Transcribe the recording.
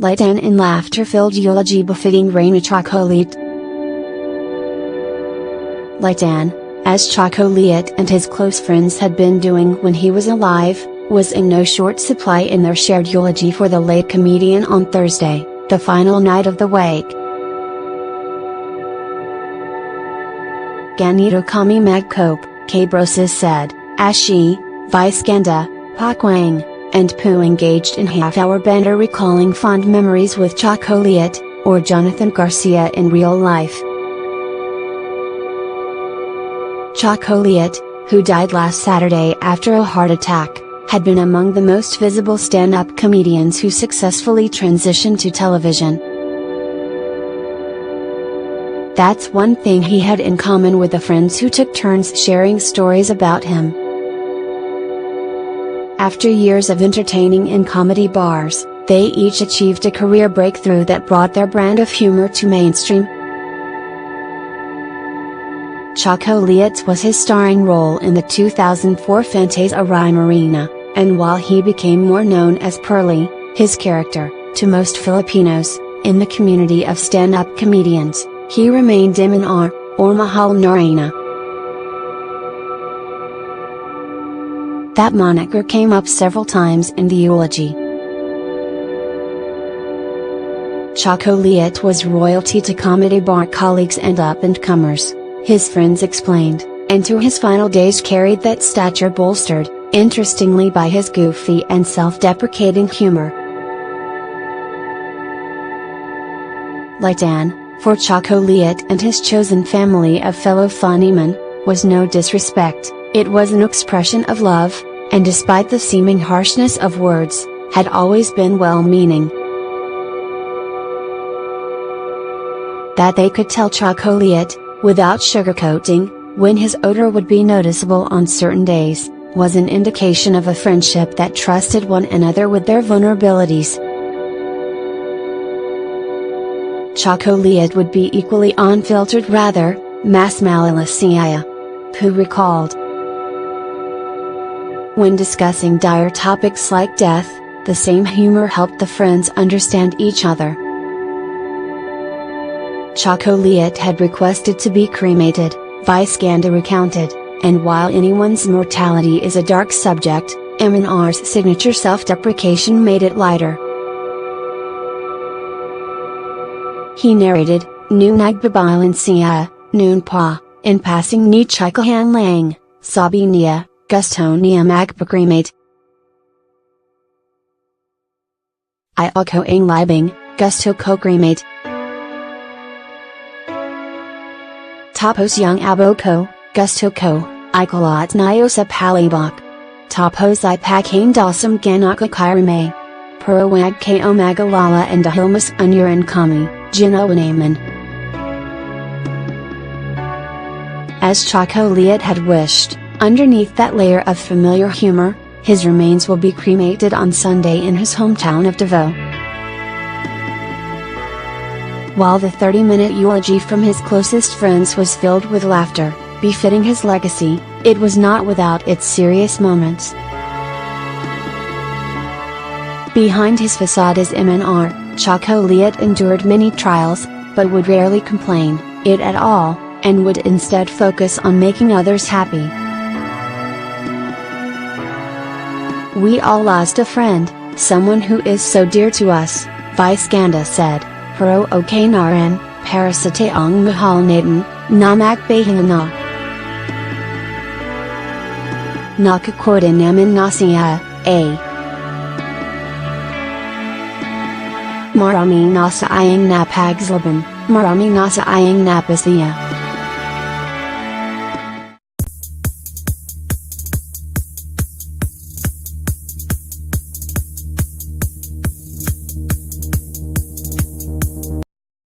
Laitan in laughter-filled eulogy befitting Reyna Chokoleit. Laitan, as Chokoleit and his close friends had been doing when he was alive, was in no short supply in their shared eulogy for the late comedian on Thursday, the final night of the wake. Ganito kami magkope, kay Broses said, as she, Viscanda, Pakwang, and Pooh engaged in half-hour banter recalling fond memories with Chokoleit, or Jonathan Garcia in real life. Chokoleit, who died last Saturday after a heart attack, had been among the most visible stand-up comedians who successfully transitioned to television. That's one thing he had in common with the friends who took turns sharing stories about him. After years of entertaining in comedy bars, they each achieved a career breakthrough that brought their brand of humor to mainstream. Chokoleit was his starring role in the 2004 Fantasia Reyna, and while he became more known as Pearly, his character, to most Filipinos, in the community of stand-up comedians, he remained MNR, or Mahal na Reyna. That moniker came up several times in the eulogy. Chokoleit was royalty to comedy bar colleagues and up-and-comers, his friends explained, and to his final days carried that stature bolstered, interestingly, by his goofy and self-deprecating humor. Laitan, for Chokoleit and his chosen family of fellow funnymen, was no disrespect. It was an expression of love, and despite the seeming harshness of words, had always been well-meaning. That they could tell Chokoleit, without sugarcoating, when his odor would be noticeable on certain days, was an indication of a friendship that trusted one another with their vulnerabilities. Chokoleit would be equally unfiltered, rather, mas malalasia, Pooh recalled. When discussing dire topics like death, the same humor helped the friends understand each other. Chokoleit had requested to be cremated, Viscanda recounted, and while anyone's mortality is a dark subject, MNR's signature self-deprecation made it lighter. He narrated, "Nu nagbabalan siya, noon pa, in passing ni chikahan lang, sabi niya, gusto niya magpagkremate. I ako ang libing, gusto ko cremate. Tapos yung abo ko, gusto ko, ikalat nayo sa palibak. Tapos ipakain dasam ganaka kairame. Pero wag kayo magalala and dahil mas unyuran kami, ginawa As Chokoleit had wished, underneath that layer of familiar humor, his remains will be cremated on Sunday in his hometown of Davao. While the 30-minute eulogy from his closest friends was filled with laughter, befitting his legacy, it was not without its serious moments. Behind his facade as MNR, Chokoleit endured many trials, but would rarely complain it at all, and would instead focus on making others happy. We all lost a friend, someone who is so dear to us, Viscanda said, pero okay na rin, para sa taong mahal natin, na magbahinga na. Nakakorda naman na siya, Marami na sa ayang napagslaban, marami na sa ayang napasaya.